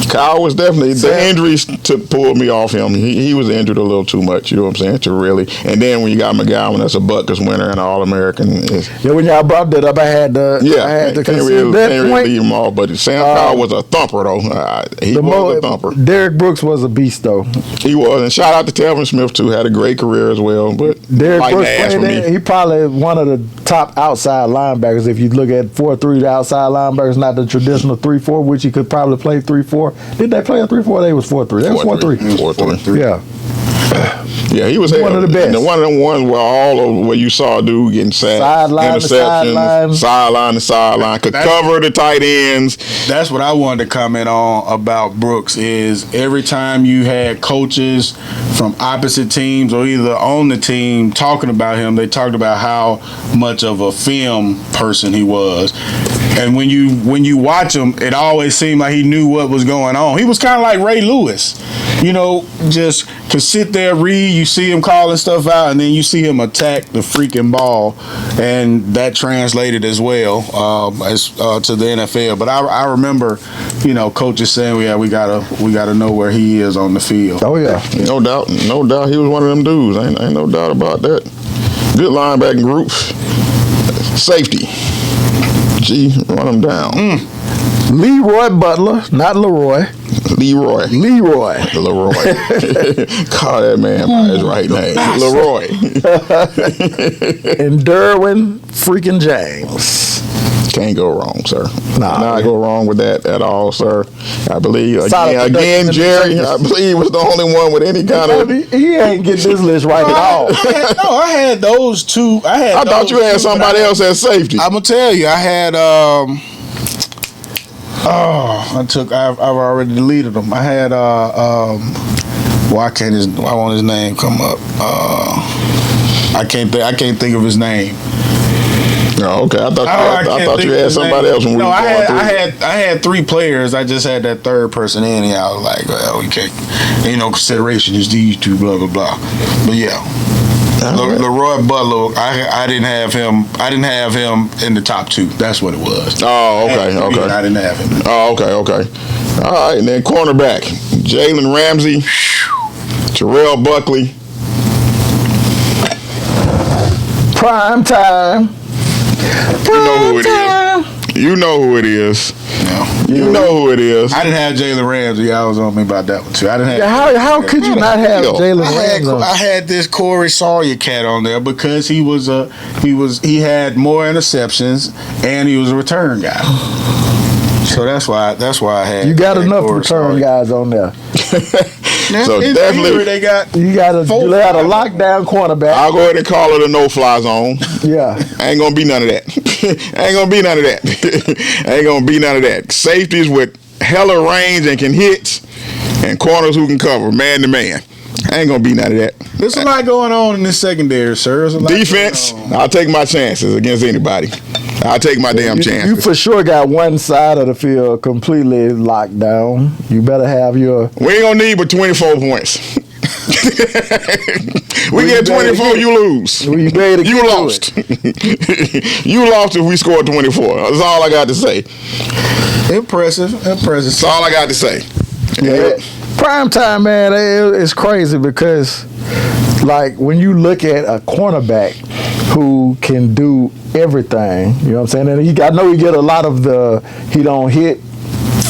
[SPEAKER 1] Kyle was definitely, the injuries pulled me off him. He was injured a little too much, you know what I'm saying, to really. And then when you got McGowan, that's a Butkus winner and an All-American.
[SPEAKER 2] Yeah, when y'all brought that up, I had to consider that
[SPEAKER 1] can't
[SPEAKER 2] point.
[SPEAKER 1] really leave him off, but Sam Kyle was a thumper, though. He was a thumper.
[SPEAKER 2] Derek Brooks was a beast, though.
[SPEAKER 1] He was. And shout out to Telvin Smith, too. Had a great career as well. But
[SPEAKER 2] Derek Brooks played there. He probably one of the top outside linebackers. If you look at 4-3, the outside linebackers, not the traditional 3-4, which he could probably play 3-4. Did they play a 3-4? They was 4-3. They was 4-3.
[SPEAKER 1] 4-3.
[SPEAKER 2] Yeah.
[SPEAKER 1] Yeah, he was
[SPEAKER 2] one of the best.
[SPEAKER 1] And one of them ones where you saw a dude getting sacked,
[SPEAKER 2] sideline
[SPEAKER 1] to sideline, could cover the tight ends.
[SPEAKER 3] That's what I wanted to comment on about Brooks is every time you had coaches from opposite teams or either on the team talking about him, they talked about how much of a film person he was. And when you watch him, it always seemed like he knew what was going on. He was kind of like Ray Lewis, you know, just could sit there, read, you see him calling stuff out, and then you see him attack the freaking ball, and that translated as well as to the NFL. But I remember, you know, coaches saying, we gotta know where he is on the field.
[SPEAKER 2] Oh yeah,
[SPEAKER 1] no doubt, he was one of them dudes. Ain't no doubt about that. Good linebacking group. Safety. Run them down.
[SPEAKER 2] Leroy Butler, not Leroy.
[SPEAKER 1] Leroy. Call that man by his right name. Leroy.
[SPEAKER 2] And Derwin freaking James.
[SPEAKER 1] Can't go wrong, sir.
[SPEAKER 2] Not
[SPEAKER 1] go wrong with that at all, sir. I believe, again, Jerry, I believe was the only one with any kind of...
[SPEAKER 2] He ain't getting this list right at all.
[SPEAKER 3] I had those two. I
[SPEAKER 1] thought you had somebody else at safety.
[SPEAKER 3] I'm going to tell you, I had... I've already deleted them. I had why won't his name come up? I can't think of his name.
[SPEAKER 1] Oh, okay. I thought you had somebody else.
[SPEAKER 3] No, I had 3 players. I just had that third person in, and I was like, well, we can't. Ain't no consideration. It's these 2. Blah blah blah. But yeah. Leroy Butler, I didn't have him. I didn't have him in the top 2. That's what it was.
[SPEAKER 1] Oh, okay.
[SPEAKER 3] I didn't have him.
[SPEAKER 1] Oh, okay. All right, and then cornerback, Jalen Ramsey, Terrell Buckley.
[SPEAKER 2] Primetime.
[SPEAKER 1] You know who it is.
[SPEAKER 3] No.
[SPEAKER 1] You know who it is.
[SPEAKER 3] I didn't have Jalen Ramsey. I was on me about that one too. I didn't have.
[SPEAKER 2] How could you not have Jalen Ramsey?
[SPEAKER 3] I had this Corey Sawyer cat on there because he had more interceptions and he was a return guy. So that's why I had.
[SPEAKER 2] You got enough
[SPEAKER 3] Corey
[SPEAKER 2] return
[SPEAKER 3] Sawyer.
[SPEAKER 2] guys on there.
[SPEAKER 1] So definitely
[SPEAKER 3] they got.
[SPEAKER 2] You got a lockdown cornerback.
[SPEAKER 1] I'll go ahead and call it a no-fly zone.
[SPEAKER 2] Yeah.
[SPEAKER 1] Ain't gonna be none of that. Ain't gonna be none of that. Safeties with hella range and can hit, and corners who can cover man to man. Ain't gonna be none of that.
[SPEAKER 3] There's a lot going on in this secondary, sir.
[SPEAKER 1] Defense, I'll take my chances against anybody. I'll take my damn chances.
[SPEAKER 2] You for sure got one side of the field completely locked down. You better have your.
[SPEAKER 1] We ain't gonna need but 24 points. We get 24, you lose.
[SPEAKER 2] You
[SPEAKER 1] lost. You lost if we scored 24. That's all I got to say.
[SPEAKER 3] Impressive.
[SPEAKER 1] That's all I got to say.
[SPEAKER 2] Yeah. Primetime, man, it's crazy because, like, when you look at a cornerback who can do everything, you know what I'm saying? And I know he get a lot of he don't hit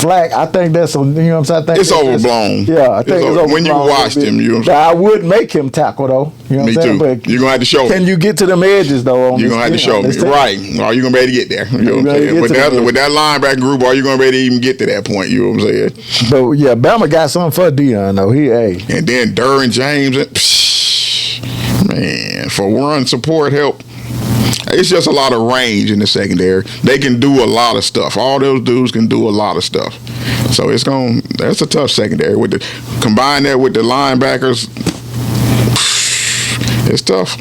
[SPEAKER 2] flack. I think that's you know what I'm saying? I think
[SPEAKER 1] it's overblown.
[SPEAKER 2] Yeah, I think it's overblown.
[SPEAKER 1] When you watched him, you know what I'm saying?
[SPEAKER 2] I would make him tackle, though. You know what I'm saying?
[SPEAKER 1] But you're going to have to show
[SPEAKER 2] Can you get to them edges, though?
[SPEAKER 1] You're going to have to show me. Right. Are you going to be able to get there? You know what I'm saying? With that linebacker group, are you going to be able to even get to that point? You know what I'm saying?
[SPEAKER 2] But, yeah, Bama got something for Deion, though.
[SPEAKER 1] And then Derwin James, man, for run support help. It's just a lot of range in the secondary. They can do a lot of stuff. All those dudes can do a lot of stuff. So that's a tough secondary. Combine that with the linebackers, it's tough.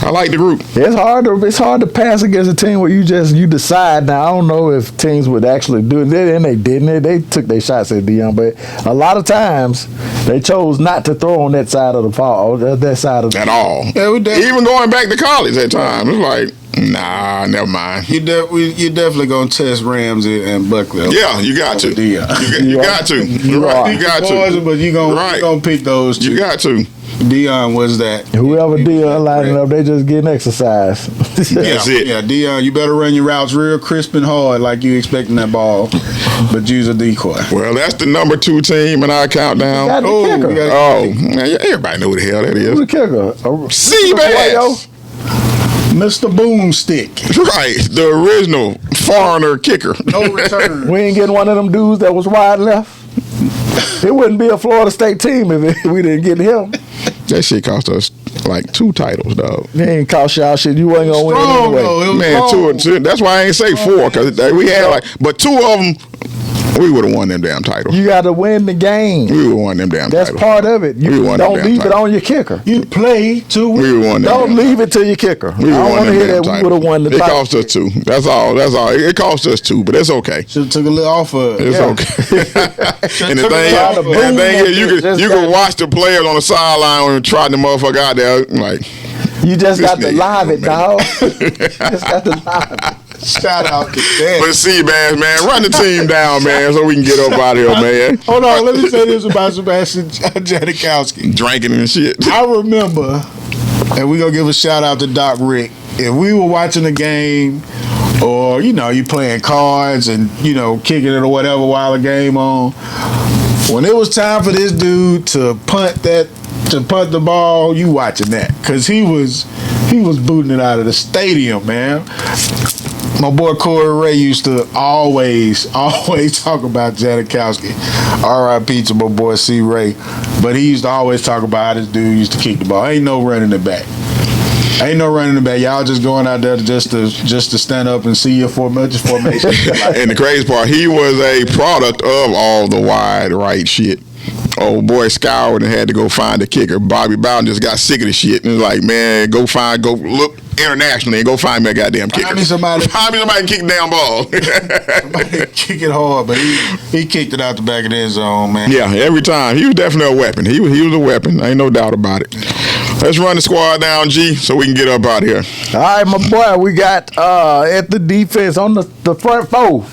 [SPEAKER 1] I like the group.
[SPEAKER 2] It's hard to pass against a team where you decide. Now I don't know if teams would actually do it, and they didn't. They took their shots at Deion, but a lot of times they chose not to throw on that side of the ball, that side of the
[SPEAKER 1] at all. Even going back to college at times, it's like, nah, never mind.
[SPEAKER 3] You're definitely gonna test Ramsey and Buckley.
[SPEAKER 1] Yeah, you got to. You got to.
[SPEAKER 2] You
[SPEAKER 1] got to.
[SPEAKER 3] But you gonna pick those two.
[SPEAKER 1] You got to.
[SPEAKER 3] Deion was that.
[SPEAKER 2] Whoever Deion lining up, they just getting exercise.
[SPEAKER 1] That's it.
[SPEAKER 3] Yeah, Deion, you better run your routes real crisp and hard like you expecting that ball, but use a decoy.
[SPEAKER 1] Well, that's the number 2 team in our countdown.
[SPEAKER 2] Got the kicker.
[SPEAKER 1] Man, everybody know who the hell that is.
[SPEAKER 2] Who's the kicker?
[SPEAKER 1] Seabass.
[SPEAKER 3] Mr. Boomstick.
[SPEAKER 1] Right, the original foreigner kicker.
[SPEAKER 3] No return.
[SPEAKER 2] We ain't getting one of them dudes that was wide left. It wouldn't be a Florida State team if we didn't get him.
[SPEAKER 1] That shit cost us like 2 titles, dog.
[SPEAKER 2] It ain't cost y'all shit. You wasn't gonna win anyway.
[SPEAKER 1] Man, 2. That's why I ain't say 4 because we had but 2 of them. We would have won them damn titles.
[SPEAKER 2] You got to win the game.
[SPEAKER 1] We would have won them damn titles.
[SPEAKER 2] That's part of it. You don't leave it on your kicker.
[SPEAKER 3] You play to win.
[SPEAKER 1] We would have won them.
[SPEAKER 2] Don't leave it to your kicker.
[SPEAKER 1] We
[SPEAKER 2] I don't want to hear that we would have won the title.
[SPEAKER 1] It cost us 2. That's all. It cost us 2, but it's okay.
[SPEAKER 3] Should have took a little off of it.
[SPEAKER 1] It's okay. And the thing is, you can watch the players on the sideline and trotting the motherfucker out there like.
[SPEAKER 2] You just got to live it, dog. Just got to live it.
[SPEAKER 3] Shout out to that.
[SPEAKER 1] But Seabass, man, run the team down, man, so we can get up out of here, man.
[SPEAKER 3] Hold on, let me say this about Sebastian Janikowski.
[SPEAKER 1] Drinking and shit.
[SPEAKER 3] I remember, and we're going to give a shout out to Doc Rick. If we were watching a game, or, you playing cards and, kicking it or whatever while the game on, when it was time for this dude to punt the ball, you watching that. Because he was booting it out of the stadium, man. My boy Corey Ray used to always talk about Janikowski. R.I.P. to my boy C. Ray. But he used to always talk about how this dude used to kick the ball. Ain't no running it back. Y'all just going out there just to stand up and see your formation.
[SPEAKER 1] And the crazy part, he was a product of all the wide right shit. Old boy scoured and had to go find a kicker. Bobby Bowden just got sick of the shit and was like, man, go look. internationally and go find me a goddamn kicker.
[SPEAKER 3] Find me somebody
[SPEAKER 1] to kick the damn ball.
[SPEAKER 3] Somebody kick it hard, but he kicked it out the back of the end zone, man.
[SPEAKER 1] Yeah, every time. He was definitely a weapon. He was a weapon. Ain't no doubt about it. Let's run the squad down, G, so we can get up out here.
[SPEAKER 2] All right, my boy, we got at the defense on the front four,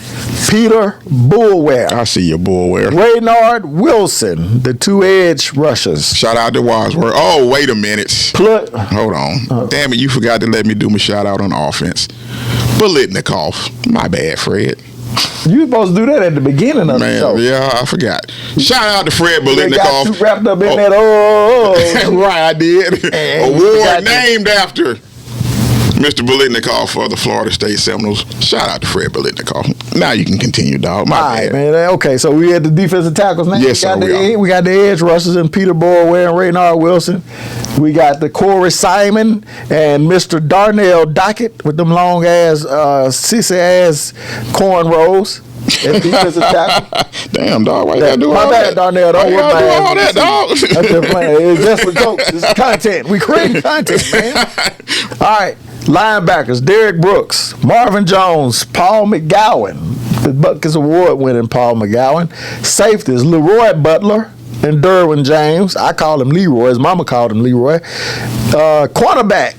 [SPEAKER 2] Peter Bullware.
[SPEAKER 1] I see your Bullware.
[SPEAKER 2] Raynard Wilson, the two edge rushers.
[SPEAKER 1] Shout out to Wadsworth. Oh, wait a minute. Hold on. Damn it, you forgot to let me do my shout out on offense. Bolitnikoff. My bad, Fred.
[SPEAKER 2] You supposed to do that at the beginning of the show.
[SPEAKER 1] Yeah, I forgot. Shout out to Fred Bolitnikoff.
[SPEAKER 2] Got you wrapped up in that.
[SPEAKER 1] Right, I did. Award named after Mr. Bolitnikoff for the Florida State Seminoles. Shout out to Fred Bolitnikoff. Now you can continue, dog. My bad.
[SPEAKER 2] Man. Okay, so we had the defensive tackles now.
[SPEAKER 1] Yes,
[SPEAKER 2] we got the edge rushers and Peter Boyware and Raynard Wilson. We got the Corey Simon and Mr. Darnell Dockett with them long ass, sissy ass cornrows. Defensive tackle.
[SPEAKER 1] Damn, dog. Why you gotta do all that?
[SPEAKER 2] Darnell. Don't worry about
[SPEAKER 1] all that, dog.
[SPEAKER 2] I'm just playing. It's just for jokes. It's content. We creating content, man. All right. Linebackers, Derek Brooks, Marvin Jones, Paul McGowan, the Butkus Award-winning Paul McGowan. Safeties, Leroy Butler and Derwin James. I call him Leroy. His mama called him Leroy. Cornerback,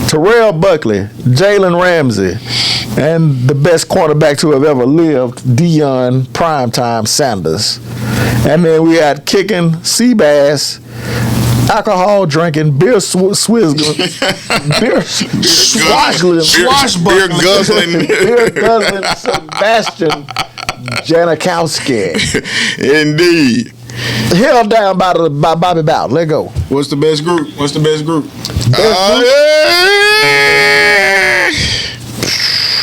[SPEAKER 2] Terrell Buckley, Jalen Ramsey, and the best cornerback to have ever lived, Deion Primetime Sanders. And then we had kicking Seabass, alcohol drinking, beer swishing, beer
[SPEAKER 1] guzzling,
[SPEAKER 2] Sebastian Janikowski.
[SPEAKER 1] Indeed.
[SPEAKER 2] Held down by Bobby Bowden. Let go.
[SPEAKER 3] What's the best group?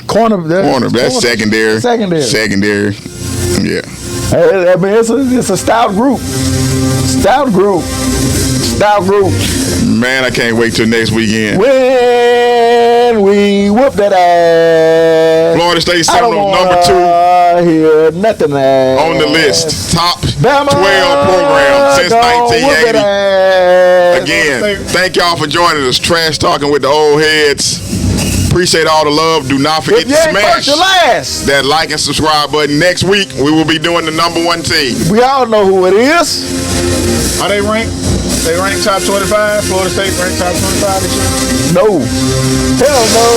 [SPEAKER 2] Corner.
[SPEAKER 1] That's secondary. Yeah.
[SPEAKER 2] I mean, it's a stout group.
[SPEAKER 1] Man, I can't wait till next weekend.
[SPEAKER 2] When we whoop that ass.
[SPEAKER 1] Florida State Seminoles number 2.
[SPEAKER 2] Hear nothing
[SPEAKER 1] on the list. Top
[SPEAKER 2] Bama
[SPEAKER 1] 12 program since 1980. Again, thank y'all for joining us. Trash talking with the old heads. Appreciate all the love. Do not forget to smash that like and subscribe button. Next week, we will be doing the number 1 team.
[SPEAKER 2] We all know who it is.
[SPEAKER 3] Are they ranked? They ranked top 25? Florida State ranked top 25 this year?
[SPEAKER 2] No. Hell no.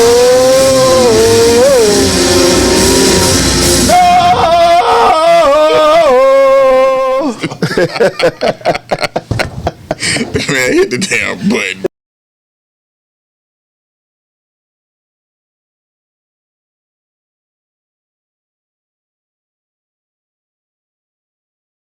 [SPEAKER 1] Man, hit the damn button.